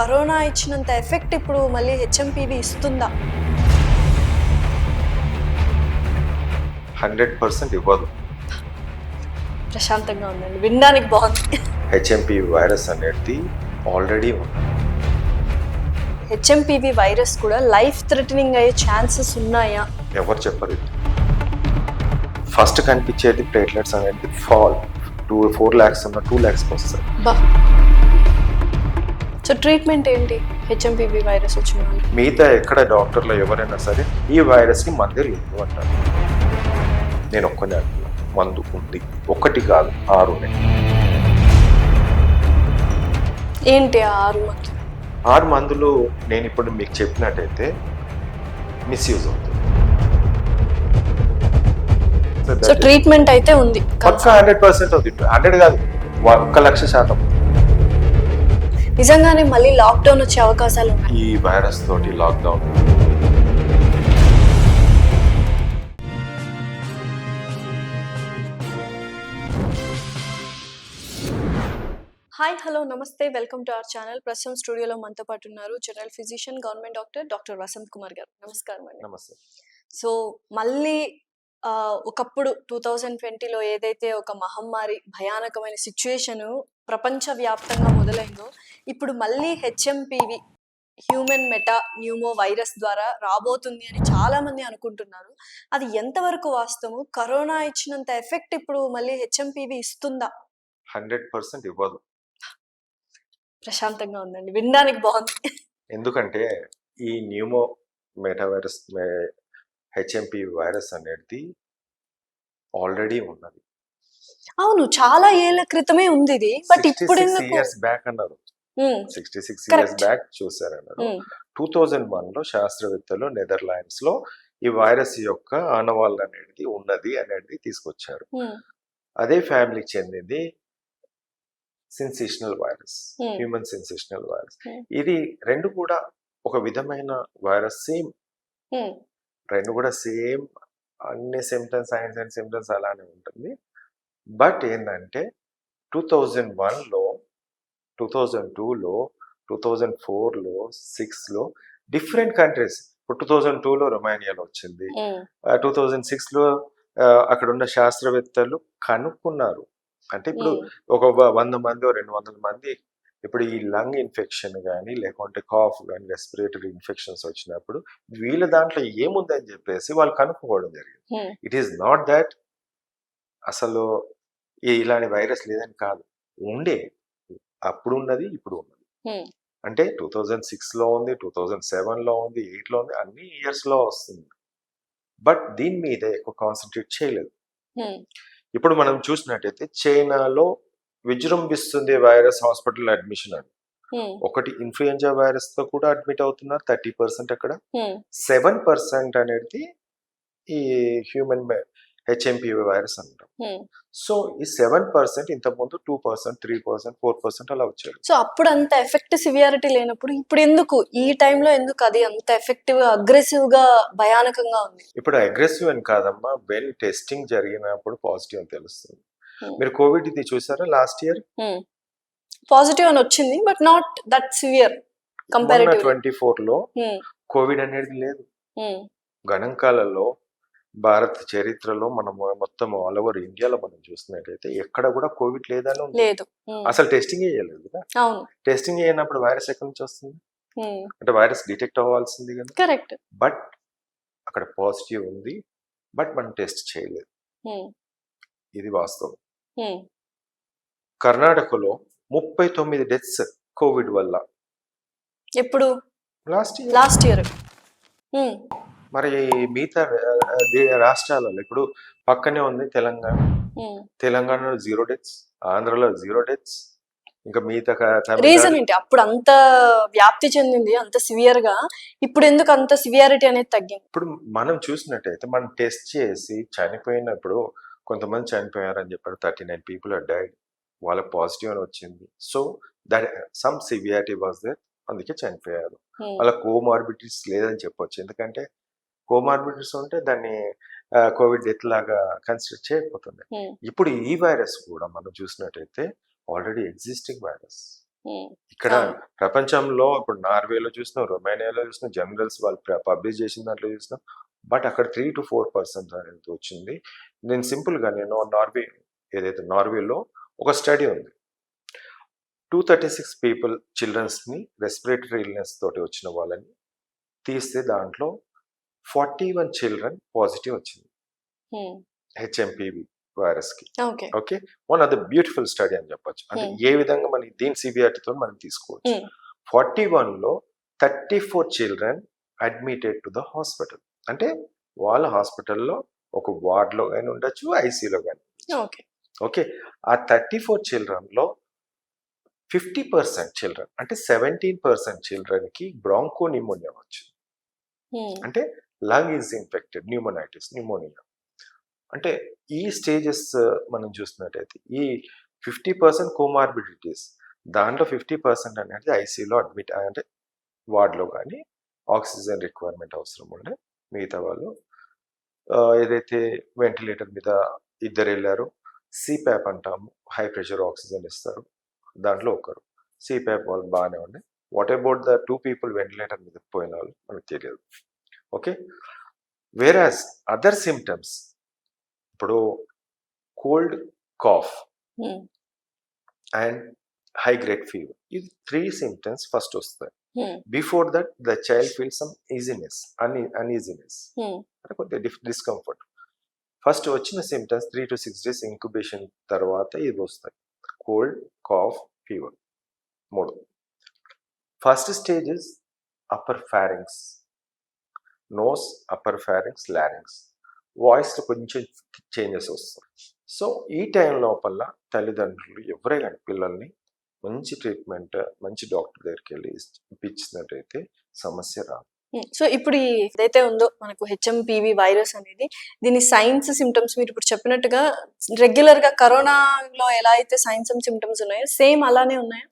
Corona ఇచ్చినంత effect ఇప్పుడు మళ్ళీ హెచ్ఎంపీవీ ఇస్తుందా? 100% ఇవ్వదు. ప్రశాంతంగా ఉందండి, వినడానికి బాగుంది. హెచ్ఎంపీవీ వైరస్ అనేది ఆల్రెడీ ఉంది. హెచ్ఎంపీవీ వైరస్ కూడా లైఫ్ థ్రెటనింగ్ అయ్యే ఛాన్సెస్ ఉన్నాయా? ఎవరు చెప్పరు. ఫస్ట్ కనిపించేది ప్లేట్లెట్స్ అనేది ఫాల్ 4 lakhs ఉన్న 2 lakhs వస్తాయి. బా, సో ట్రీట్మెంట్ ఏంటి హెచ్ఎంపీవీ వైరస్ వచ్చిన వాళ్ళు? మిగతా ఎక్కడ డాక్టర్లు ఎవరైనా సరే ఈ వైరస్కి మందు లేదు అంటారు. నేను ఒక్కనే అంటున్నా, మందు ఉంది. ఒకటి కాదు, 6 ఉన్నాయి. ఏంటి ఆ 6 మందులు? 6 మందులు నేను ఇప్పుడు మీకు చెప్పినట్టయితే మిస్యూజ్ అవుతుంది. సో ట్రీట్మెంట్ అయితే ఉంది పక్కా 100% అవుతుంది. 100 కాదు, 1,00,000%. నిజంగానే మళ్ళీ లాక్డౌన్ వచ్చే అవకాశాలు ఉన్నాయి ఈ వైరస్ తోటి లాక్డౌన్. హాయ్, హలో, నమస్తే, వెల్కమ్ టు అవర్ ఛానల్. ప్రస్తుతం స్టూడియోలో మనతో పాటు ఉన్నారు general physician, government doctor Vasanth Kumar గారు. నమస్కారం అండి. నమస్తే. సో మళ్ళీ ఒకప్పుడు 2020లో ఏదైతే ఒక మహమ్మారి భయానకమైన సిచ్యుయేషన్ ప్రపంచవ్యాప్తంగా మొదలైందో, ఇప్పుడు మళ్ళీ HMPV human meta pneumo virus ద్వారా రాబోతుంది అని చాలా మంది అనుకుంటున్నారు. అది ఎంతవరకు వాస్తవం? కరోనా ఇచ్చినంత ఎఫెక్ట్ ఇప్పుడు మళ్ళీ హెచ్ఎంపీవీ ఇస్తుందా? 100% ఇవ్వదు. ప్రశాంతంగా ఉందండి, వినడానికి బాగుంది. ఎందుకంటే ఈ న్యూమో మెటావైరస్ హెచ్ఎంపీ వైరస్ అనేది ఆల్రెడీ ఉన్నది. అవును, చాలా ఏళ్ల క్రితమే ఉంది ఇది. బట్ ఇప్పుడు 66 years బ్యాక్ అన్నారు. 66 years బ్యాక్ చూసారన్నారు. 2001లో శాస్త్రవేత్తలు నెదర్లాండ్స్ లో ఈ వైరస్ యొక్క ఆనవాళ్ళు అనేది ఉన్నది అనేది తీసుకొచ్చారు. అదే ఫ్యామిలీకి చెందింది sensational virus, human sensational virus. ఇది రెండు కూడా ఒక విధమైన వైరస్, సేమ్, రెండు కూడా సేమ్, అన్ని సిమ్టమ్స్, సైన్స్ అండ్ సిమ్టమ్స్ అలానే ఉంటుంది. బట్ ఏంటంటే 2001లో, 2002లో, 2004లో, 6లో డిఫరెంట్ కంట్రీస్. ఇప్పుడు 2002లో రొమానియాలో వచ్చింది, 2006లో అక్కడ ఉన్న శాస్త్రవేత్తలు కనుక్కున్నారు. అంటే ఇప్పుడు ఒక 100 మంది 200 మంది ఇప్పుడు ఈ లంగ్ ఇన్ఫెక్షన్ కానీ లేకుంటే కాఫ్ కానీ రెస్పిరేటరీ ఇన్ఫెక్షన్స్ వచ్చినప్పుడు వీళ్ళ దాంట్లో ఏముందని చెప్పేసి వాళ్ళు కనుక్కోవడం జరిగింది. ఇట్ ఈస్ నాట్ దట్ అసలు ఇలాంటి వైరస్ లేదని కాదు, ఉండే, అప్పుడు ఉన్నది, ఇప్పుడు ఉన్నది. అంటే 2006లో ఉంది, 2007లో ఉంది, 8లో ఉంది, అన్ని ఇయర్స్లో వస్తుంది. బట్ దీని మీద ఎక్కువ కాన్సన్ట్రేట్ చేయలేదు. ఇప్పుడు మనం చూసినట్టయితే చైనాలో విజృంభిస్తుంది వైరస్, హాస్పిటల్ అడ్మిషన్ అని. ఒకటి ఇన్ఫ్లుయెంజా వైరస్ తో కూడా అడ్మిట్ అవుతున్నారు 30% అక్కడ. 7% అనేది ఈ హ్యూమన్ హెచ్ఎంపీవీ వైరస్ అంటాం. సో ఈ 7% ఇంతకుముందు 2%, 3%, 4% అలా వచ్చారు. సో అప్పుడు అంత ఎఫెక్ట్ సివియారిటీ లేనప్పుడు ఇప్పుడు ఎందుకు ఈ టైంలో ఎందుకు అది అంత ఎఫెక్టివ్ గా, అగ్రెసివ్ గా, భయానకంగా ఉంది? ఇప్పుడు అగ్రెసివ్ అని కాదమ్మా, వెల్ టెస్టింగ్ జరిగినప్పుడు పాజిటివ్ అని తెలుస్తుంది. మీరు కోవిడ్ ఇది చూసారా లాస్ట్ ఇయర్? పాజిటివ్ అని వచ్చింది, but not that severe comparatively. 24లో కోవిడ్ అనేది లేదు. గణాంకాలలో భారత చరిత్రలో మనం మొత్తం ఆల్ ఓవర్ ఇండియాలో మనం చూసినట్టయితే ఎక్కడ కూడా కోవిడ్ లేదని లేదు. అసలు టెస్టింగ్ చేయలేదు కదా. అవును, టెస్టింగ్ చేయనప్పుడు వైరస్ ఎక్కడి నుంచి వస్తుంది? అంటే వైరస్ డిటెక్ట్ అవ్వాల్సింది కదా. కరెక్ట్. బట్ అక్కడ పాజిటివ్ ఉంది, బట్ మనం టెస్ట్ చేయలేదు. ఇది వాస్తవం. కర్ణాటకలో 39 డెత్స్ కోవిడ్ వల్ల. ఎప్పుడు? Last year. ఇయర్. మరి మిగతా రాష్ట్రాలలో ఇప్పుడు పక్కనే ఉంది తెలంగాణ. తెలంగాణలో 0 డెత్స్, ఆంధ్రలో 0 డెత్స్, ఇంకా మిగతా రీజన్ ఏంటి? అప్పుడు అంత వ్యాప్తి చెందింది అంత సివియర్ గా, ఇప్పుడు ఎందుకు అంత సివియారిటీ అనేది తగ్గింది? ఇప్పుడు మనం చూసినట్టయితే మనం టెస్ట్ చేసి చనిపోయినప్పుడు కొంతమంది చనిపోయారని చెప్పారు. 39 people are died. వాళ్ళకి పాజిటివ్ అని వచ్చింది. So that some severity was there, అందుకే చనిపోయారు. వాళ్ళ కోమార్బిడిటీస్ లేదని చెప్పొచ్చు. ఎందుకంటే కోమార్బిడిటీస్ ఉంటే దాన్ని కోవిడ్ డెత్ లాగా కన్సిడర్ చేయకపోతుంది. ఇప్పుడు ఈ వైరస్ కూడా మనం చూసినట్టయితే ఆల్రెడీ ఎగ్జిస్టింగ్ వైరస్. ఇక్కడ అవును. ప్రపంచంలో ఇప్పుడు నార్వేలో చూసినా, రొమేనియాలో చూసినా, జనరల్స్ వాళ్ళు పబ్లిష్ చేసిన దాంట్లో చూసినా, బట్ అక్కడ 3 to 4% అనేది వచ్చింది. నేను నార్వే ఏదైతే నార్వేలో ఒక స్టడీ ఉంది. 236 పీపుల్ చిల్డ్రన్స్ని రెస్పిరేటరీ ఇల్నెస్ తోటి వచ్చిన వాళ్ళని తీస్తే దాంట్లో 41 చిల్డ్రన్ పాజిటివ్ వచ్చింది హెచ్ఎంపివి వైరస్కి. Okay. Okay, one of the beautiful study అని చెప్పొచ్చు. అంటే ఏ విధంగా మనకి దీని సివియారిటీతో మనం తీసుకోవచ్చు. 41లో 34 children admitted to the hospital. అంటే వాళ్ళ హాస్పిటల్లో ఒక వార్డ్లో కానీ ఉండొచ్చు, ఐసీలో కానీ. ఓకే. ఓకే, ఆ 34 చిల్డ్రన్లో 50% చిల్డ్రన్ అంటే 17% చిల్డ్రన్కి బ్రాంకో న్యూమోనియా వచ్చింది. అంటే లంగ్ ఈజ్ ఇన్ఫెక్టెడ్, న్యూమోనియా. అంటే ఈ స్టేజెస్ మనం చూసినట్టయితే ఈ 50% కోమార్బిడిటీస్, దాంట్లో 50% అనేది ఐసీలో అడ్మిట్ అంటే వార్డ్లో కానీ ఆక్సిజన్ రిక్వైర్మెంట్ అవసరం ఉండే. మిగతా వాళ్ళు ఏదైతే వెంటిలేటర్ మీద 2 వెళ్ళారు, సిప్యాప్ అంటాము, హై ప్రెషర్ ఆక్సిజన్ ఇస్తారు, దాంట్లో ఒకరు సిప్యాప్ వాళ్ళు బాగానే ఉండే. What about the 2 people ventilator మీద పోయిన వాళ్ళు మనకు తెలియదు. ఓకే, వేరాజ్ అదర్ సిమ్టమ్స్ ఇప్పుడు cold, cough and high grade fever, ఇది 3 symptoms ఫస్ట్ వస్తాయి. Before that the child feel some easiness, uneasiness, అంటే కొద్దిగా డిస్కంఫర్ట్. ఫస్ట్ వచ్చిన సిమ్టమ్స్ 3 to 6 days ఇంక్యుబేషన్ తర్వాత ఇవి వస్తాయి, cold, cough, fever. 3. First stage is upper pharynx, nose, upper pharynx, larynx, వాయిస్లో కొంచెం చేంజెస్ వస్తాయి. సో ఈ టైం లోపల తల్లిదండ్రులు ఎవరైనా పిల్లల్ని మంచి ట్రీట్మెంట్, మంచి డాక్టర్ దగ్గరికి వెళ్ళి ఇప్పించినట్టయితే సమస్య రాదు. సో ఇప్పుడు ఏదైతే ఉందో మనకు హెచ్ఎంపివి వైరస్ అనేది, దీని సైన్స్ సిమ్టమ్స్ మీరు ఇప్పుడు చెప్పినట్టుగా రెగ్యులర్ గా కరోనాలో ఎలా అయితే సైన్స్ అండ్ సిమ్టమ్స్ ఉన్నాయో సేమ్ అలానే ఉన్నాయా?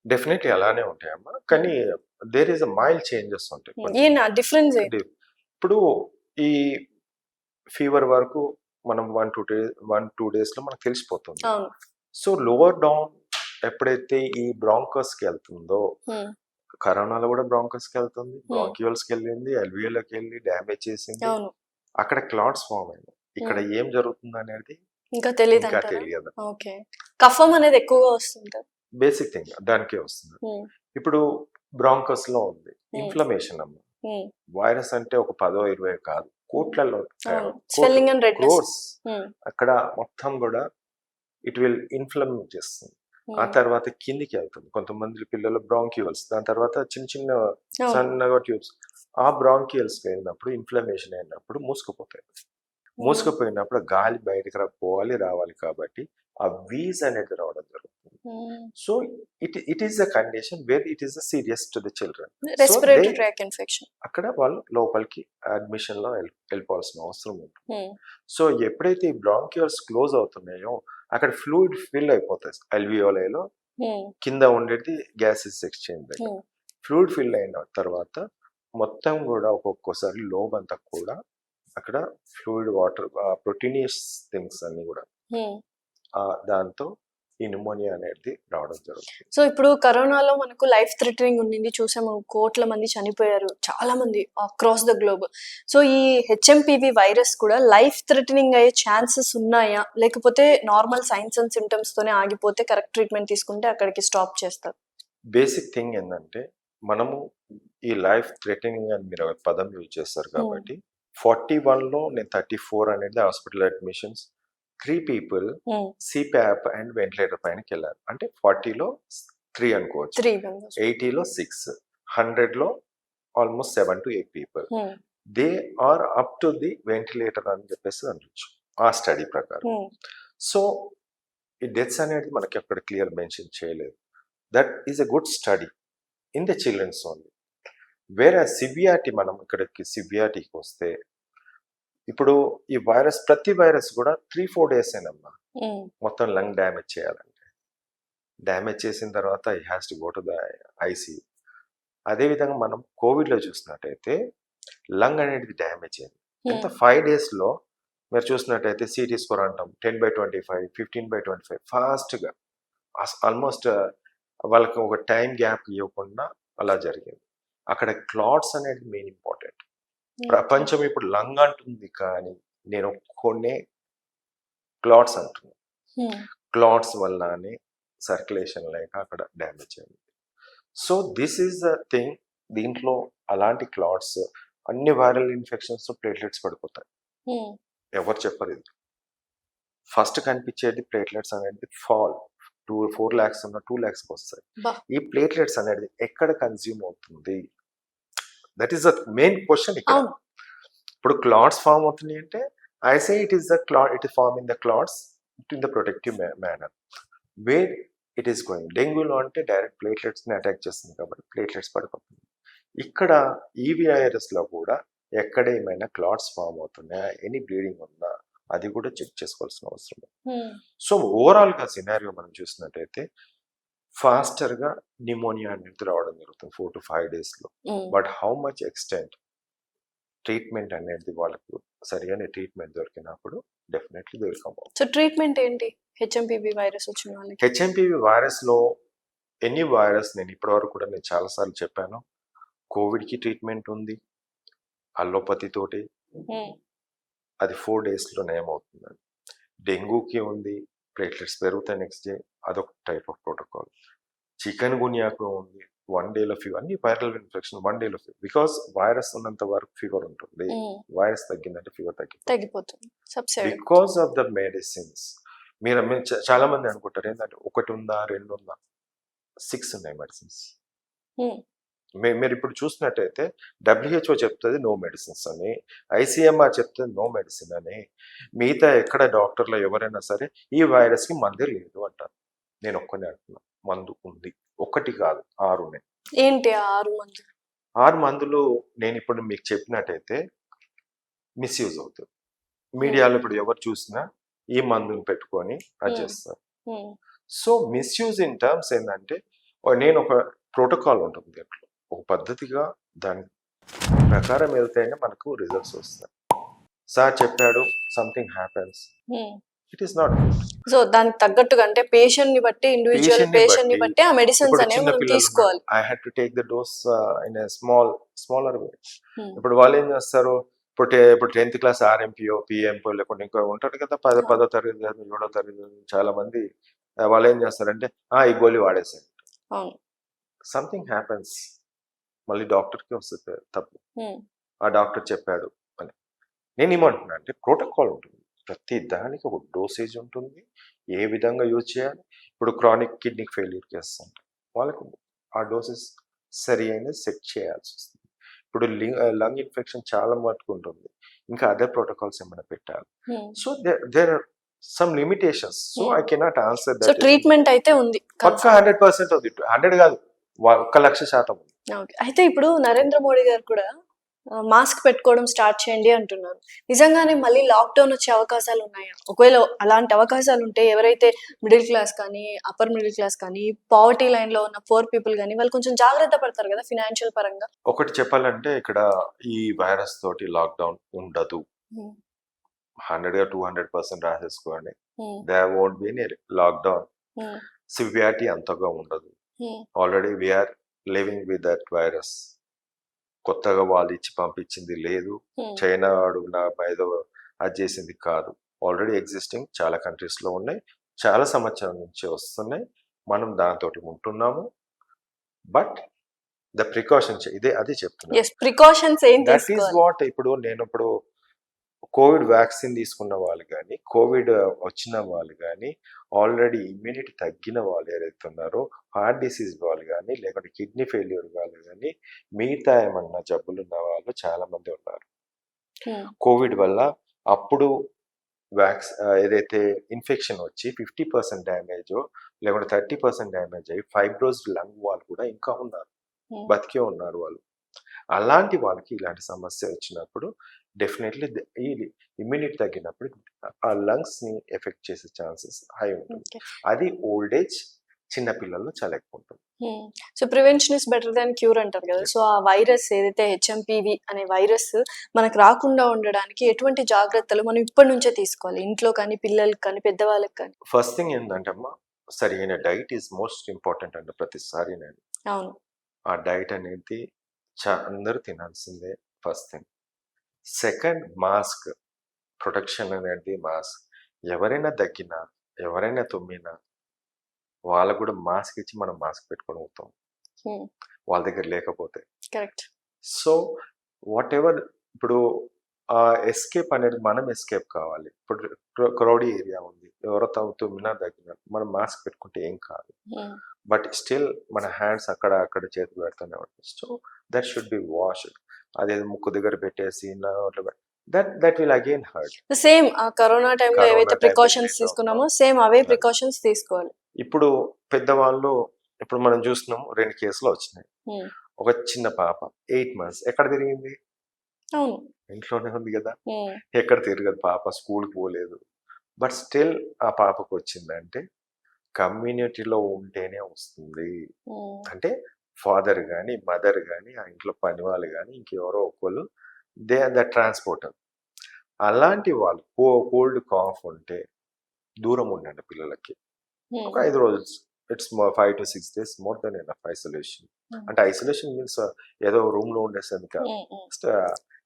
డెఫినెట్లీ అలానే ఉంటాయమ్మా, కానీ there is a mild changes ఉంటాయి. డిఫరెన్స్ ఇప్పుడు ఈ ఫీవర్ వరకు మనం 1-2 days లో మనకు తెలిసిపోతుంది. సో లోవర్ డౌన్ ఎప్పుడైతే ఈ బ్రాంకస్కి వెళ్తుందో, కరోనాలో కూడా బ్రాంకస్కి వెళ్తుంది, బ్రాంక్యూల్స్కి వెళ్ళింది, ఎల్వియోలోకి వెళ్ళి డ్యామేజ్ చేసింది, అక్కడ క్లాట్స్ ఫామ్ అయింది. ఇక్కడ ఏం జరుగుతుంది అనేది ఇంకా తెలియదు. కఫం అనేది ఎక్కువగా వస్తుంది, బేసిక్ థింగ్ దానికే వస్తుంది. ఇప్పుడు బ్రాంకస్ లో ఉంది ఇన్ఫ్లమేషన్ అమ్మ. వైరస్ అంటే ఒక 10-20 కాదు, కోట్లలో క్రోర్స్. అక్కడ మొత్తం కూడా ఇట్ విల్ ఇన్ఫ్లమ్ చేస్తుంది. ఆ తర్వాత కిందికి వెళ్తుంది. కొంతమంది పిల్లలు బ్రాంక్యూల్స్, దాని తర్వాత చిన్న చిన్న సన్నగా ట్యూబ్స్, ఆ బ్రాంక్యూల్స్ వెళ్ళినప్పుడు ఇన్ఫ్లమేషన్ అయినప్పుడు మూసుకుపోతాయి. మూసుకుపోయినప్పుడు గాలి బయటకు రావాలి కాబట్టి ఆ వీజ్ అనేది రావడం జరుగుతుంది. So it is a condition where it is serious to the children. Respiratory tract infection. అక్కడ వాళ్ళు లోపలికి అడ్మిషన్ లో వెళ్ళిపోవాల్సిన అవసరం ఉంటుంది. సో ఎప్పుడైతే ఈ బ్రాంక్యూల్స్ క్లోజ్ అవుతున్నాయో అక్కడ ఫ్లూయిడ్ ఫిల్ అయిపోతాయి. అల్వియోలైలో కింద ఉండేది గ్యాసెస్ ఎక్స్చేంజ్ దగ్గర ఫ్లూయిడ్ ఫిల్ అయిన తర్వాత మొత్తం కూడా ఒక్కొక్కసారి లోబంతా కూడా అక్కడ ఫ్లూయిడ్, వాటర్, ప్రోటీనియస్ థింగ్స్ అన్ని కూడా దాంతో ఈ న్యూమోనియా అనేది రావడం జరుగుతుంది. సో ఇప్పుడు కరోనాలో మనకు లైఫ్ థ్రెటనింగ్ ఉండింది, చూసాము, కోట్ల మంది చనిపోయారు, చాలా మంది అక్రాస్ ద గ్లోబ్. సో ఈ హెచ్ఎంపివి వైరస్ కూడా లైఫ్ థ్రెటనింగ్ అయ్యే ఛాన్సెస్ ఉన్నాయా, లేకపోతే నార్మల్ సైన్స్ అండ్ సిమ్టమ్స్ తోనే ఆగిపోతే కరెక్ట్ ట్రీట్మెంట్ తీసుకుంటే అక్కడికి స్టాప్ చేస్తారు? బేసిక్ థింగ్ ఏంటంటే మనము ఈ లైఫ్ థ్రెటనింగ్ అని మీరు పదం యూజ్ చేస్తారు కాబట్టి 41లో నేను 34 అనేది hospital admissions, 3 people CPAP and ventilator పైనకి వెళ్ళారు. అంటే 40లో 3 అనుకోవచ్చు, 80లో 6, 100లో almost 7 to 8 people. They are up to the ventilator అని చెప్పేసి అనొచ్చు ఆ స్టడీ ప్రకారం. సో ఈ డెత్స్ అనేది మనకి అక్కడ క్లియర్ మెన్షన్ చేయలేదు. That is a good study in the childrens only. వేరే సివియారిటీ, మనం ఇక్కడికి సివియారిటీకి వస్తే ఇప్పుడు ఈ వైరస్, ప్రతి వైరస్ కూడా 3-4 days ఏనమ్మా మొత్తం లంగ్ డ్యామేజ్ చేయాలంటే. డ్యామేజ్ చేసిన తర్వాత ఈ has to go to the ICU. అదేవిధంగా మనం కోవిడ్లో చూసినట్టయితే లంగ్ అనేది డ్యామేజ్ అయింది. ఎంత 5 daysలో మీరు చూసినట్టయితే సిటీ స్కోర్ అంటాం 10/25, 15/25 ఫాస్ట్గా ఆల్మోస్ట్ వాళ్ళకి ఒక టైం గ్యాప్ ఇవ్వకుండా అలా జరిగింది. అక్కడ క్లాట్స్ అనేది మెయిన్ ఇంపార్టెంట్. ప్రపంచం ఇప్పుడు లంగ్ అంటుంది కానీ నేను కొన్ని క్లాట్స్ అంటున్నాను. క్లాట్స్ వల్లనే సర్క్యులేషన్ లేక అక్కడ డ్యామేజ్ అయింది. So this is the thing. దీంట్లో అలాంటి క్లాట్స్ అన్ని వైరల్ ఇన్ఫెక్షన్స్ ప్లేట్లెట్స్ పడిపోతాయి. ఎవరు చెప్పరు ఇది. ఫస్ట్ కనిపించేది ప్లేట్లెట్స్ అనేది ఫాల్ 4 lakhs ఉన్న 2 lakhs వస్తాయి. ఈ ప్లేట్లెట్స్ అనేది ఎక్కడ కన్జ్యూమ్ అవుతుంది, that is the main question ఇక్కడ. ఇప్పుడు క్లాట్స్ ఫామ్ అవుతున్నాయి అంటే I say it is the clot, it is form in the clots in the protective manner where it is going. డెంగ్యూలో అంటే డైరెక్ట్ ప్లేట్లెట్స్ని అటాక్ చేస్తుంది కాబట్టి ప్లేట్లెట్స్ పడిపోతుంది. ఇక్కడ ఈవి వైరస్లో కూడా ఎక్కడ ఏమైనా క్లాట్స్ ఫామ్ అవుతున్నాయా, ఎనీ బ్లీడింగ్ ఉందా, అది కూడా చెక్ చేసుకోవాల్సిన అవసరం. సో ఓవరాల్గా సినారియో మనం చూసినట్టయితే ఫాస్టర్గా నిమోనియా అనేది రావడం జరుగుతుంది 4 to 5 daysలో. But how much extent treatment అనేది వాళ్ళకు సరైన ట్రీట్మెంట్ దొరికినప్పుడు డెఫినెట్లీ దొరకము. సో ట్రీట్మెంట్ ఏంటి హెచ్ఎంపివి వైరస్ వచ్చిన వాళ్ళకి? హెచ్ఎంపివి వైరస్లో ఎనీ వైరస్, నేను ఇప్పటివరకు కూడా నేను చాలాసార్లు చెప్పాను, కోవిడ్కి ట్రీట్మెంట్ ఉంది అల్లోపతి తోటి, అది 4 daysలో నయమవుతుంది. డెంగ్యూకి ఉంది, ప్లేట్లెట్స్ పెరుగుతాయి నెక్స్ట్ డే, అదొక టైప్ ఆఫ్ ప్రోటోకాల్. చికెన్ గున్యాకు ఉంది, 1 dayలో ఫీవర్. అన్ని వైరల్ ఇన్ఫెక్షన్ 1 dayలో ఫీవర్. బికాస్ వైరస్ ఉన్నంత వరకు ఫీవర్ ఉంటుంది, వైరస్ తగ్గిందంటే ఫీవర్ తగ్గిపోతుంది బికాస్ ఆఫ్ ద మెడిసిన్స్. మీరు చాలా మంది అనుకుంటారు ఏంటంటే 1 ఉందా 2 ఉందా, 6 ఉన్నాయి మెడిసిన్స్. మీరు ఇప్పుడు చూసినట్టయితే WHO చెప్తుంది నో మెడిసిన్స్ అని, ICMR చెప్తుంది నో మెడిసిన్ అని, మిగతా ఎక్కడ డాక్టర్లు ఎవరైనా సరే ఈ వైరస్కి మందే లేదు అంటారు. నేను ఒక్కనే అంటున్నాను, మందు ఉంది. 1 కాదు 6 ఉన్నాయి. ఏంటి 6 మందులు? 6 మందులు నేను ఇప్పుడు మీకు చెప్పినట్టయితే మిస్యూజ్ అవుతుంది. మీడియాలో ఇప్పుడు ఎవరు చూసినా ఈ మందుని పెట్టుకొని అది చేస్తారు. సో మిస్యూజ్ ఇన్ టర్మ్స్ ఏంటంటే నేను ఒక ప్రోటోకాల్ ఉంటుంది దీంట్లో, ఒక పద్ధతిగా దాని ప్రకారం వెళ్తేనే మనకు రిజల్ట్స్ వస్తాయి. సార్ చెప్పాడు something happens, it is not good. So దానికి తగ్గట్టుగా అంటే పేషెంట్ ని బట్టి, ఇండివిజువల్ పేషెంట్ ని బట్టి ఆ మెడిసిన్స్ అనేవి మనం తీసుకోవాలి. I had to take the dose in a smaller way. ఇప్పుడు వాళ్ళు ఏం చేస్తారు, ఇప్పుడు 10th class RMPO PMPO లేకుంటే ఇంకా ఉంటారు కదా, 10వ తరగతి 7వ తరగతి చాలా మంది, వాళ్ళు ఏం చేస్తారంటే ఈ గోళీ వాడేసారు, సంథింగ్ హ్యాపెన్స్, మళ్ళీ డాక్టర్కి వస్తుంది తప్పు. ఆ డాక్టర్ చెప్పాడు అని. నేను ఏమంటున్నా అంటే ప్రోటోకాల్ ఉంటుంది, ప్రతి దానికి ఒక డోసేజ్ ఉంటుంది, ఏ విధంగా యూజ్ చేయాలి. ఇప్పుడు క్రానిక్ కిడ్నీ ఫెయిల్యూర్ చేస్తాం, వాళ్ళకు ఆ డోసెస్ సరి అయిన సెట్ చేయాల్సి వస్తుంది. ఇప్పుడు లంగ్ ఇన్ఫెక్షన్ చాలా మటుకు ఉంటుంది, ఇంకా అదర్ ప్రోటోకాల్స్ ఏమైనా పెట్టాలి. So there are some limitations. So I cannot answer that. So treatment అయితే ఉంది పక్కా 100% ఉంది, 100 కాదు 1,00,000% ఉంది. అయితే ఇప్పుడు నరేంద్ర మోడీ గారు కూడా మాస్క్ పెట్టుకోవడం స్టార్ట్ చేయండి అంటున్నారు. నిజంగానే మళ్ళీ లాక్డౌన్ వచ్చే అవకాశాలు ఉన్నాయా? ఒకవేళ అలాంటి అవకాశాలు ఉంటే ఎవరైతే మిడిల్ క్లాస్ కానీ, అప్పర్ మిడిల్ క్లాస్ కానీ, పావర్టీ లైన్ లో ఉన్న పూర్ పీపుల్ కానీ వాళ్ళు కొంచెం జాగ్రత్త పడతారు కదా ఫినాన్షియల్ పరంగా. ఒకటి చెప్పాలంటే ఇక్కడ ఈ వైరస్ తోటి లాక్డౌన్ ఉండదు. 100 to 200% రాసేసుకోండి, there won't be any lockdown. Severity అంతగా ఉండదు. Already we are living with that virus. కొత్తగా వాళ్ళు ఇచ్చి పంపించింది లేదు, చైనా వాడు ఏదో అది చేసింది కాదు. ఆల్రెడీ ఎగ్జిస్టింగ్ చాలా కంట్రీస్లో ఉన్నాయి, చాలా సంవత్సరాల నుంచి వస్తున్నాయి, మనం దాంతో ఉంటున్నాము. బట్ ద ప్రికాషన్స్ అదే చెప్తున్నాను. That is what. ఇప్పుడు కోవిడ్ వ్యాక్సిన్ తీసుకున్న వాళ్ళు కానీ, కోవిడ్ వచ్చిన వాళ్ళు కానీ, ఆల్రెడీ ఇమ్యూనిటీ తగ్గిన వాళ్ళు ఎవరైతే ఉన్నారో, హార్ట్ డిసీజ్ వాళ్ళు కానీ, లేకుంటే కిడ్నీ ఫెయిల్యూర్ వాళ్ళు కానీ, మిగతా ఏమన్నా జబ్బులు ఉన్న వాళ్ళు చాలా మంది ఉన్నారు కోవిడ్ వల్ల. అప్పుడు ఏదైతే ఇన్ఫెక్షన్ వచ్చి 50% డ్యామేజ్ లేకుంటే 30% డ్యామేజ్ అయ్యి ఫైబ్రోస్ లంగ్ వాళ్ళు కూడా ఇంకా ఉన్నారు, బతికే ఉన్నారు వాళ్ళు. అలాంటి వాళ్ళకి ఇలాంటి సమస్య వచ్చినప్పుడు డెఫినెట్లీ ఈ ఇమ్యూనిటీ తగ్గినప్పుడు ఆ లంగ్స్ ని ఎఫెక్ట్ చేసే ఛాన్సెస్ హై ఉంటుంది. అది ఓల్డ్ ఏజ్ చిన్న పిల్లల్లో చాలా ఎక్కువ ఉంటుంది. So prevention is better than cure అంటారు కదా. సో ఆ వైరస్ ఏదైతే హెచ్ఎంపివి అనే వైరస్ మనకు రాకుండా ఉండడానికి ఎటువంటి జాగ్రత్తలు మనం ఇప్పటి నుంచే తీసుకోవాలి, ఇంట్లో కానీ, పిల్లలకి కానీ, పెద్దవాళ్ళకి కానీ? ఫస్ట్ థింగ్ ఏంటంటే అమ్మా, సరైన డైట్ ఈజ్ మోస్ట్ ఇంపార్టెంట్ అండి ప్రతిసారి నేను అవును. ఆ డైట్ అనేది అందరూ తినాల్సిందే first thing. Second mask protection అనేది మాస్క్. ఎవరైనా దగ్గినా ఎవరైనా తుమ్మినా వాళ్ళకు కూడా మాస్క్ ఇచ్చి మనం మాస్క్ పెట్టుకొని పోతాం హ్మ్. వాళ్ళ దగ్గర లేకపోతే. కరెక్ట్. సో వాట్ ఎవర్ ఇప్పుడు ఆ ఎస్కేప్ అనేది మనం ఎస్కేప్ కావాలి. ఇప్పుడు క్రౌడీ ఏరియా ఉంది, ఎవరో తుమ్మినా దగ్గినా మనం మాస్క్ పెట్టుకుంటే ఏం కాదు. హ్మ్. బట్ స్టిల్ మన హ్యాండ్స్ అక్కడ అక్కడ చేతులు పెడుతూనే ఉంటాయి. So that should be washed. అదేదో ముక్కు దగ్గర పెట్టేసి that will again hurt. Same ఆ కరోనా టైంలో కరోనా ఏవైతే టైంలో ప్రికాషన్స్ ఏదైతే తీసుకున్నామో ఉందో సేమ్ అవే అది. ప్రికాషన్స్ తీసుకోవాలి. ఇప్పుడు పెద్దవాళ్ళు ఇప్పుడు మనం చూస్తున్నాం 2 కేసులు వచ్చినాయి. హ్మ్. ఒక చిన్న పాప 8 months ఎక్కడ తిరిగింది? అవును. ఇంట్లోనే ఉంది కదా. హ్మ్. ఎక్కడ తిరగదు పాప, స్కూల్కి పోలేదు. బట్ స్టిల్ ఆ పాపకు వచ్చిందంటే కమ్యూనిటీలో ఉంటేనే వస్తుంది. హ్మ్. అంటే ఫాదర్ కానీ మదర్ కానీ ఆ ఇంట్లో పని వాళ్ళు కానీ ఇంకెవరో ఒకళ్ళు దే ఆర్ ద ట్రాన్స్పోర్టర్. అలాంటి వాళ్ళు కోల్డ్ కాఫ్ ఉంటే దూరం ఉండండి పిల్లలకి. హ్మ్. ఒక 5 రోజులు it's 5 to 6 days more than enough isolation. హ్మ్. అంటే ఐసోలేషన్ మీన్స్ ఏదో రూమ్లో ఉండేసేది కాదు. హ్మ్. హ్మ్. Just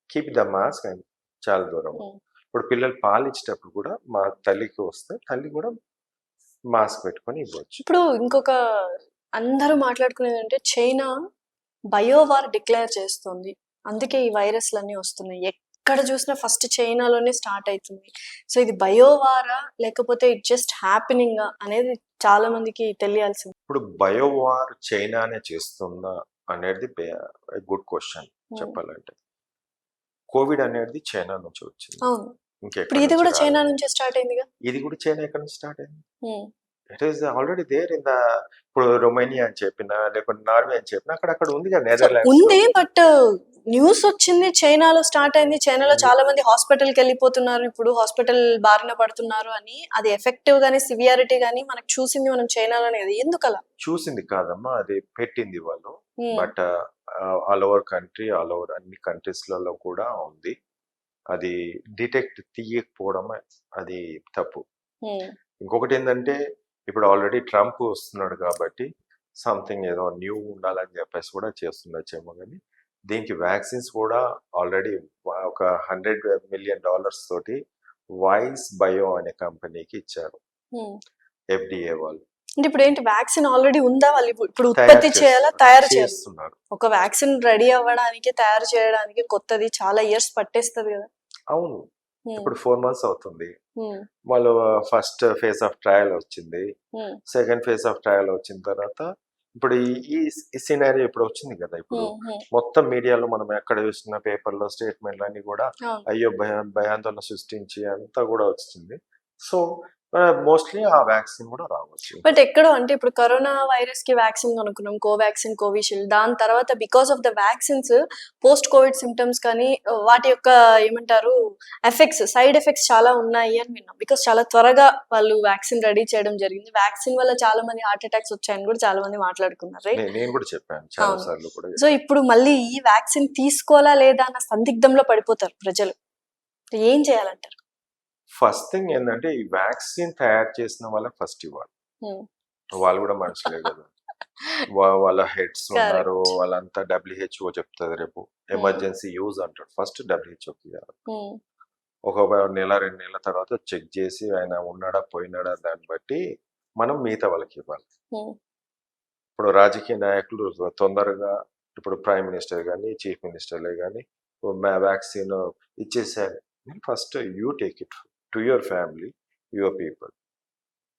keep the mask and చాలా దూరం. హ్మ్. ఇప్పుడు పిల్లలు పాలు ఇచ్చేటప్పుడు కూడా మా తల్లికి వస్తే తల్లి కూడా మాస్క్ పెట్టుకొని ఇవ్వచ్చు. ఇప్పుడు ఇంకొక అందరూ మాట్లాడుకునేదంటే చైనా బయోవార్ డిక్లేర్ చేస్తుంది. అందుకే ఈ వైరస్‌లన్నీ వస్తున్నాయి. ఎక్కడ చూసినా ఫస్ట్ చైనాలోనే స్టార్ట్ అయితుంది. సో ఇది బయోవారా? లేకపోతే ఇట్ జస్ట్ హ్యాపెనింగా? అనేది చాలా మందికి తెలియాల్సింది. ఇప్పుడు బయోవార్ చైనానే చేస్తుందా అనేది గుడ్ క్వశ్చన్ హ్మ్. చెప్పాలంటే. కోవిడ్ అనేది చైనా నుంచి వచ్చింది, అవును. ఇప్పుడు ఇంకెక్కడి ఇది నుంచి కూడా చైనా రాలేదు. నుంచే స్టార్ట్ అయిందిగా? ఇది కూడా చైనా ఎక్కడి నుంచి స్టార్ట్ అయింది? Hmm. It is already there in the ఇప్పుడు రొమేనియా అని చెప్పినా లేకపోతే నార్వే అని చెప్పినా అక్కడక్కడ ఉంది కదా సో నెదర్లాండ్స్ లో. ఉంది. బట్ న్యూస్ వచ్చింది చైనాలో స్టార్ట్ అయింది. చైనాలో చాలా మంది హాస్పిటల్‌కి వెళ్ళిపోతున్నారు. ఇప్పుడు హాస్పిటల్ బారిన పడుతున్నారు అని. అది ఎఫెక్టివ్ గాని, సివియారిటీ గాని మనకు చూసింది మనం చైనాలోనే కదా! ఎందుకలా? చూసింది కాదమ్మా, అది పెట్టింది వాళ్ళు. హ్మ్. But all over country, all over అన్ని కంట్రీస్లలో కూడా ఉంది. అది డిటెక్ట్ తీయకపోవడం అది తప్పు. హ్మ్. ఇంకొకటి ఏంటంటే ఇప్పుడు ఆల్రెడీ ట్రంప్ వస్తున్నాడు కాబట్టి సంథింగ్ ఏదో న్యూ ఉండాలని చెప్పేసి కూడా చేస్తుండొచ్చేమో. కానీ దీనికి వ్యాక్సిన్స్ కూడా ఆల్రెడీ ఒక $100 million తోటి వైస్ బయో అనే కంపెనీకి ఇచ్చారు హ్మ్. FDA వాళ్ళు. అంటే ఇప్పుడేంటి వ్యాక్సిన్ ఆల్రెడీ ఉందా? వాళ్ళు ఇప్పుడు తయారు ఉత్పత్తి చేయాలా? తయారు చేయాలా? చేస్తున్నారు. ఒక వ్యాక్సిన్ రెడీ అవ్వడానికి, తయారు చేయడానికి కొత్తది చాలా ఇయర్స్ పట్టేస్తది కదా! అవును. హ్మ్. ఇప్పుడు 4 months అవుతుంది. హ్మ్. వాళ్ళు ఫస్ట్ ఫేజ్ ఆఫ్ ట్రయల్ వచ్చింది, హ్మ్. సెకండ్ ఫేజ్ ఆఫ్ ట్రయల్ వచ్చిన తర్వాత ఇప్పుడు ఈ సినారియో ఇప్పుడు వచ్చింది కదా. ఇప్పుడు హ్మ్. హ్మ్. మొత్తం మీడియాలో మనం ఎక్కడ చూసిన పేపర్లో స్టేట్మెంట్లు అన్ని కూడా అవును. అయ్యో భయాందోళన సృష్టించి అంతా కూడా వచ్చింది. సో మోస్ట్లీ ఆ వ్యాక్సిన్ కూడా రావచ్చు. బట్ ఎక్కడో అంటే ఇప్పుడు కరోనా వైరస్‌కి వ్యాక్సిన్ కనుక్కున్నాం. కోవాక్సిన్, కోవిషీల్డ్. దాని తర్వాత because of the vaccines post Covid symptoms కానీ వాటి యొక్క ఏమంటారు సైడ్ ఎఫెక్ట్స్ చాలా ఉన్నాయి అని విన్నాం. బికాస్ చాలా త్వరగా వాళ్ళు వ్యాక్సిన్ రెడీ చేయడం జరిగింది. వ్యాక్సిన్ వల్ల చాలా మంది హార్ట్ అటాక్స్ వచ్చాయని కూడా చాలా మంది మాట్లాడుకున్నారు. రైట్? నేను కూడా చెప్పాను చాలా అవును. సార్లు కూడా సో చెప్పాను. ఇప్పుడు మళ్ళీ ఈ వ్యాక్సిన్ తీసుకోవాలా లేదా అన్న సందిగ్ధంలో పడిపోతారు ప్రజలు. ఏం చేయాలంటారు? ఫస్ట్ థింగ్ ఏంటంటే ఈ వ్యాక్సిన్ తయారు చేసిన వాళ్ళకి ఫస్ట్ ఇవ్వాలి. హ్మ్. వాళ్ళు కూడా మనుషులే కదా. వాళ్ళ హెడ్స్ ఉన్నారు, కరెక్ట్. వాళ్ళంతా WHO చెప్తుంది రేపు హ్మ్. ఎమర్జెన్సీ యూజ్ అంటాడు. ఫస్ట్ WHOకి ఇవ్వాలి. హ్మ్. ఒక నెల 2 నెలల తర్వాత చెక్ చేసి ఆయన ఉన్నాడా పోయినాడా దాన్ని బట్టి మనం మిగతా వాళ్ళకి ఇవ్వాలి. హ్మ్. ఇప్పుడు రాజకీయ నాయకులు తొందరగా ఇప్పుడు ప్రైమ్ మినిస్టర్ కానీ చీఫ్ మినిస్టర్లే కానీ వ్యాక్సిన్ ఇచ్చేసారు. First you take it to your family, your people.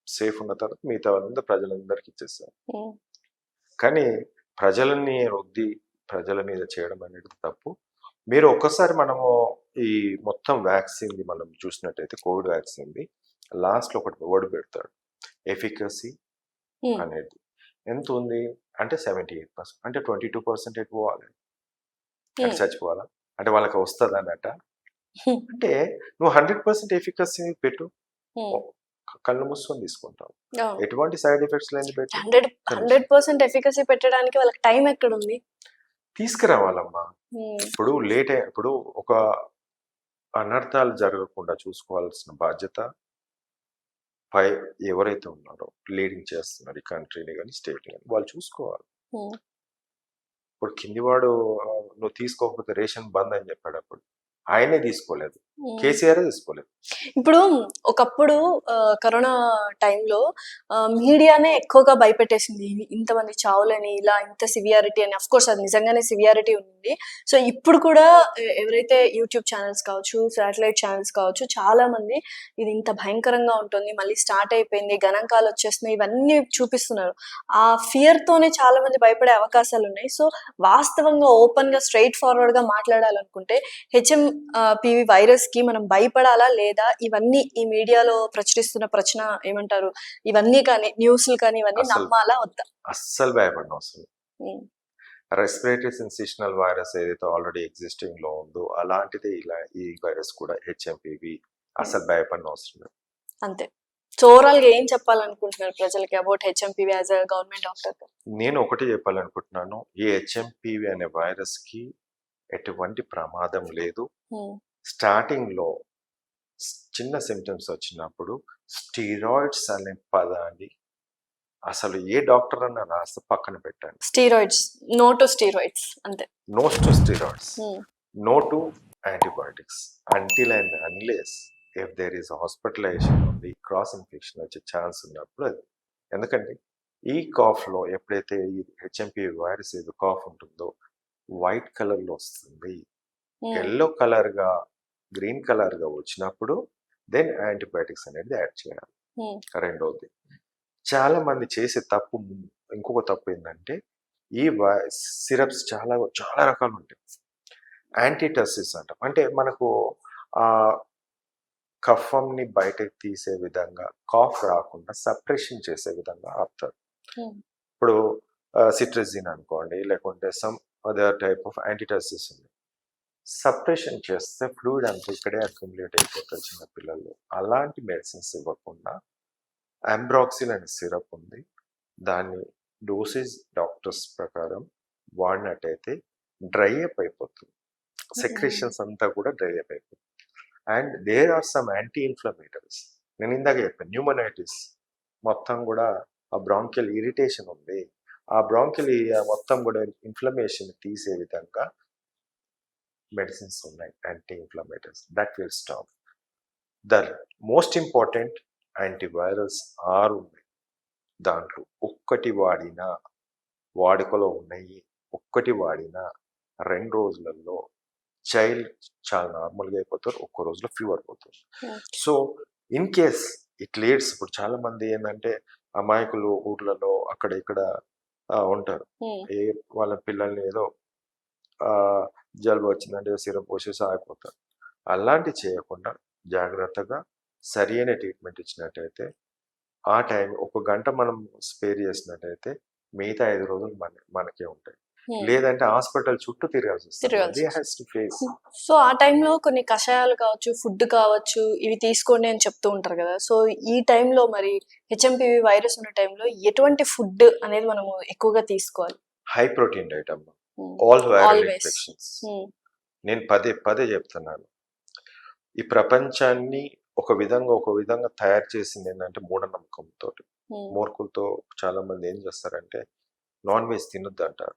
Safe ఉన్న తర్వాత మిగతా వాళ్ళంతా ప్రజలందరికీ ఇచ్చేసారు. హ్మ్. కానీ ప్రజలని రుద్ది ప్రజల మీద చేయడం అనేది తప్పు. మీరు ఒక్కసారి మనము ఈ మొత్తం వ్యాక్సిన్‌ది మనం చూసినట్టయితే కోవిడ్ వ్యాక్సిన్‌ది లాస్ట్‌లో ఒకటి వర్డ్ పెడతాడు. ఎఫికసీ హ్మ్. అనేది. ఎంతుంది? అంటే 78%. అంటే 22% ఎటు పోవాలి? అంటే హ్మ్. చచ్చిపోవాలా? అంటే వాళ్ళకి వస్తదన్నట్ట? హ్మ్. అంటే నువ్వు 100% ఎఫికసీ పెట్టు. హ్మ్. కళ్ళు మూసుకొని తీసుకుంటావు. అవును. ఎటువంటి సైడ్ ఎఫెక్ట్స్ లేనిది పెట్టు. 100% ఎఫికసీ పెట్టడానికి వాళ్ళకి టైం ఎక్కడుంది? తీసుకురావాలమ్మా. హ్మ్. ఇప్పుడు ఇప్పుడు ఒక అనర్థాలు జరగకుండా చూసుకోవాల్సిన బాధ్యత పై ఎవరైతే ఉన్నారో లీడింగ్ చేస్తున్నారు ఈ కంట్రీని కానీ స్టేట్ కానీ వాళ్ళు చూసుకోవాలి. ఉమ్, ఇప్పుడు కిందివాడు నువ్వు తీసుకోకపోతే రేషన్ బంద్ అని చెప్పాడు, అప్పుడు ఆయనే తీసుకోలేదు, ఉమ్. కేసీఆర్ తీసుకోలేదు. ఇప్పుడు ఒకప్పుడు కరోనా టైంలో మీడియానే ఎక్కువగా భయపెట్టేసింది ఇంతమంది చావులని, ఇలా ఇంత సివియారిటీ అని. అఫ్ కోర్స్ అది నిజంగానే సివియారిటీ ఉంది. సో ఇప్పుడు కూడా ఎవరైతే యూట్యూబ్ ఛానల్స్ కావచ్చు, శాటిలైట్ ఛానల్స్ కావచ్చు, చాలా మంది ఇది ఇంత భయంకరంగా ఉంటుంది, మళ్ళీ స్టార్ట్ అయిపోయింది, గణాంకాలు వచ్చేస్తున్నాయి, ఇవన్నీ చూపిస్తున్నారు. ఆ ఫియర్ తోనే చాలా మంది భయపడే అవకాశాలు ఉన్నాయి. సో వాస్తవంగా ఓపెన్ గా స్ట్రైట్ ఫార్వర్డ్ గా మాట్లాడాలనుకుంటే పివి వైరస్ కి మనం భయపడాలా లేదా, ఇవన్నీ ఈ మీడియాలో ప్రచురిస్తున్న ఏమంటారు, ఇవన్నీ కానీ న్యూస్లు కానీ ఇవన్నీ అసలు నమ్మాలా వద్దా? అస్సలు భయపడిన అవసరం. ఉమ్, రెస్పిరేటరీ సెన్సేషనల్ వైరస్ ఏదైతే ఆల్రెడీ ఎగ్జిస్టింగ్ లో ఉందో అలాంటిది ఇలా ఈ వైరస్ కూడా హెచ్ఎంపివి. అసలు భయపడిన అవసరం లేదు. అంతే. సో ఓవరాల్ గా ఏం చెప్పాలనుకుంటున్నారు ప్రజలకి about HMPV as a government doctor? నేను ఒకటి చెప్పాలనుకుంటున్నాను, ఈ హెచ్ఎంపివి అనే వైరస్ కి ఎటువంటి ప్రమాదం లేదు. స్టార్టింగ్ లో చిన్న సిమ్టమ్స్ వచ్చినప్పుడు స్టీరాయిడ్స్ అనే పదాన్ని అసలు ఏ డాక్టర్ అన్న రాస్తే పక్కన పెట్టండి. స్టీరాయిడ్స్, నో టు స్టీరాయిడ్స్, అంతే. No to steroids, no to antibiotics until and unless if there is hospitalisation ఉంది, క్రాస్ ఇన్ఫెక్షన్ వచ్చే ఛాన్స్ ఉన్నప్పుడు అది. ఎందుకంటే ఈ కాఫ్ లో ఎప్పుడైతే ఈ హెచ్ఎంపి వైరస్ ఏదో కాఫ్ ఉంటుందో వైట్ కలర్ లో వస్తుంది, ఎల్లో కలర్ గా గ్రీన్ కలర్ గా వచ్చినప్పుడు దెన్ యాంటీబయాటిక్స్ అనేది యాడ్ చేయాలి. రెండోది, చాలా మంది చేసే తప్పు, ఇంకొక తప్పు ఏంటంటే ఈ సిరప్స్ చాలా చాలా రకాలు ఉంటాయి. యాంటీటసిస్ అంటాం, అంటే మనకు ఆ కఫంని బయటకు తీసే విధంగా, కాఫ్ రాకుండా సప్రెషన్ చేసే విధంగా ఆపుతారు. ఇప్పుడు సిట్రజిన్ అనుకోండి, లేకుంటే సమ్ అదర్ టైప్ ఆఫ్ యాంటీటసిస్ ఉంది. సప్రెషన్ చేస్తే ఫ్లూయిడ్ అంతా ఇక్కడే అక్యుములేట్ అయిపోతుంది చిన్న పిల్లలు. అలాంటి మెడిసిన్స్ ఇవ్వకుండా అంబ్రాక్సిల్ అనే సిరప్ ఉంది, దాన్ని డోసేజ్ డాక్టర్స్ ప్రకారం వాడినట్టయితే డ్రై అప్ అయిపోతుంది, సెక్రేషన్స్ అంతా కూడా డ్రై అప్ అయిపోతుంది. And there are some anti inflammatories. నేను ఇందాక చెప్పాను, న్యూమనైటిస్ మొత్తం కూడా ఆ బ్రాంకియల్ ఇరిటేషన్ ఉంది, ఆ బ్రాంకియల్ మొత్తం కూడా ఇన్ఫ్లమేషన్ తీసే విధంగా మెడిసిన్స్ ఉన్నాయి, anti inflammatories, that will stop. The most important antivirals ఆరు ఉన్నాయి, దాంట్లో ఒక్కటి వాడినా, వాడుకలో ఉన్నాయి, ఒక్కటి వాడినా 2 రోజులలో చైల్డ్ చాలా నార్మల్గా అయిపోతారు, ఒక్క రోజులో ఫీవర్ పోతారు. So in case it leads, ఇప్పుడు చాలా మంది ఏంటంటే అమాయకులు ఊర్లలో అక్కడ ఇక్కడ ఉంటారు, ఏ వాళ్ళ పిల్లల్ని ఏదో జలుబు వచ్చిందంటే సిరప్ పోసేసి ఆగిపోతారు. అలాంటి చేయకుండా జాగ్రత్తగా సరి అయిన ట్రీట్మెంట్ ఇచ్చినట్టయితే, ఆ టైం 1 గంట మనం స్పేర్ చేసినట్టయితే మిగతా 5 రోజులు మనకే ఉంటాయి. లేదంటే హాస్పిటల్ చుట్టూ తిరగాల్సి వస్తుంది. సో ఆ టైంలో కొన్ని కషాయాలు కావచ్చు, ఫుడ్ కావచ్చు, ఇవి తీసుకోండి అని చెప్తూ ఉంటారు కదా. సో ఈ టైంలో మరి హెచ్ఎంపివి వైరస్ ఉన్న టైంలో ఎటువంటి ఫుడ్ అనేది మనము ఎక్కువగా తీసుకోవాలి? హై ప్రోటీన్ డైట్ అమ్మా, ఆల్ వైరల్ ఇన్ఫెక్షన్స్. నేను పదే చెప్తున్నాను, ఈ ప్రపంచాన్ని ఒక విధంగా తయారు చేసింది ఏంటంటే మూఢనమ్మకంతో, మూర్ఖులతో. చాలా మంది ఏం చేస్తారంటే నాన్ వెజ్ తినొద్దు అంటారు.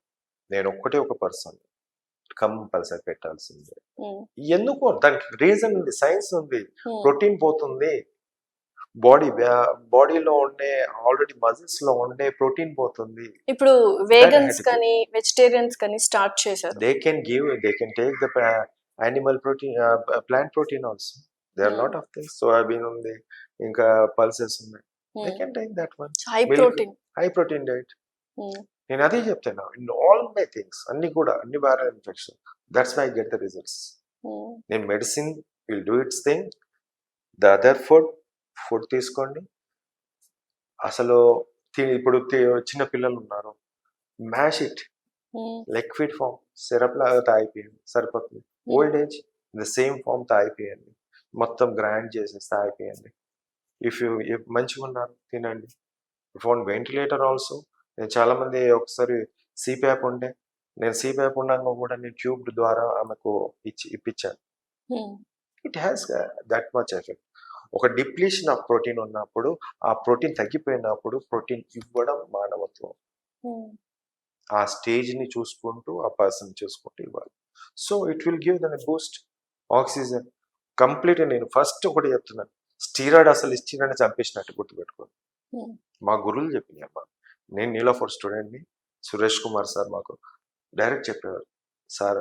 నేను ఒక పర్సన్ కంపల్సరీ పెట్టాల్సిందే. ఎందుకు? దానికి రీజన్ ఉంది, సైన్స్ ఉంది. ప్రోటీన్ పోతుంది, బాడీలో ఉండే ఆల్రెడీ మజిల్స్ లో ఉండే ప్రోటీన్ పోతుంది. ఇప్పుడు వేగన్స్ కానీ వెజిటేరియన్స్ కానీ స్టార్ట్ చేశారు. They can take the animal protein, plant protein also. They are lot of things. Soybean ఉంది, ఇంకా పల్సెస్ ఉన్నాయి. They can take that one. High protein diet. నేను అదే చెప్తున్నా, ఇన్ ఆల్ మై థింగ్స్, అన్ని viral infection, that's why I get the results. నేను medicine will do its thing, the other food తీసుకోండి. అసలు ఇప్పుడు చిన్న పిల్లలు ఉన్నారు, mash it, liquid form syrup లాగా తాగిపోయండి, సరిపోతుంది. Old age the same form తాగిపోయండి, మొత్తం గ్రైండ్ చేసేసి తాగిపోయండి. ఇఫ్ మంచిగా ఉన్నారు తినండి. ఇఫ్ ఆన్ వెంటిలేటర్ ఆల్సో, నేను చాలా మంది ఒకసారి సిప్యాప్ ఉండే, నేను సిప్యాప్ ఉన్నాక కూడా నేను ట్యూబ్ ద్వారా ఆమెకు ఇప్పించాను. It has that much effect. ఒక డిప్లీషన్ ఆఫ్ ప్రోటీన్ ఉన్నప్పుడు ఆ ప్రోటీన్ తగ్గిపోయినప్పుడు ప్రోటీన్ ఇవ్వడం మానవత్వం. ఆ స్టేజ్ని చూసుకుంటూ ఆ పర్సన్ చూసుకుంటూ ఇవ్వాలి. So it will give then boost oxygen complete. నేను ఫస్ట్ ఒకటి చెప్తున్నాను, స్టీరాయిడ్ అసలు స్టీరాయిడ్ చంపేసినట్టు గుర్తుపెట్టుకోండి. మా గురువులు చెప్పినాయి అమ్మా. నేను నీలోఫర్ స్టూడెంట్ని, సురేష్ కుమార్ సార్ మాకు డైరెక్ట్ చెప్పేవారు, సార్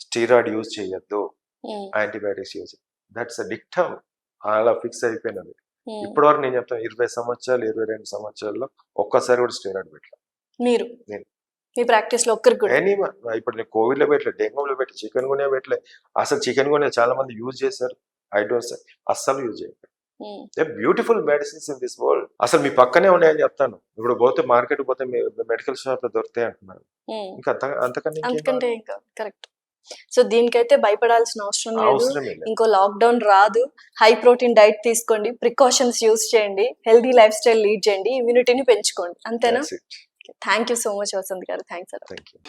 స్టీరాయిడ్ యూజ్ చేయొద్దు, antibiotics use. That's a dictum, అలా ఫిక్స్ అయిపోయినది. ఇప్పటివరకు నేను చెప్తాను 20 సంవత్సరాలు 22 సంవత్సరాల్లో ఒక్కసారి కూడా స్టీరాయిడ్ పెట్టలేదు. మీరు నేను మీ ప్రాక్టీస్ లో ఒక్కరికి కూడా ఇప్పుడు నేను కోవిడ్ లో పెట్టలే, డెంగ్యూలో పెట్టలే, చికెన్ గునియా పెట్టలే. అసలు చికెన్ గునియా చాలా మంది యూజ్ చేశారు, ఐ డోంట్ అస్సలు యూజ్ చేయలేదు. Beautiful medicines in this world అసలు మీ పక్కనే ఉన్నాయని చెప్తాను. ఇప్పుడు పోతే మార్కెట్ పోతే మెడికల్ షాప్ లో దొరుకుతాయి అంటున్నారు. ఇంకా అంతకంటే ఇంకా కరెక్ట్. సో దీనికైతే భయపడాల్సిన అవసరం లేదు. అవసరమే లేదు. ఇంకో లాక్డౌన్ రాదు. హై ప్రోటీన్ డైట్ తీసుకోండి, ప్రికాషన్స్ యూజ్ చేయండి, హెల్దీ లైఫ్ స్టైల్ లీడ్ చేయండి, ఇమ్యూనిటీని పెంచుకోండి. అంతేనా? That's it. Thank you so much Vasanth గారు. థ్యాంక్స్. Thank you.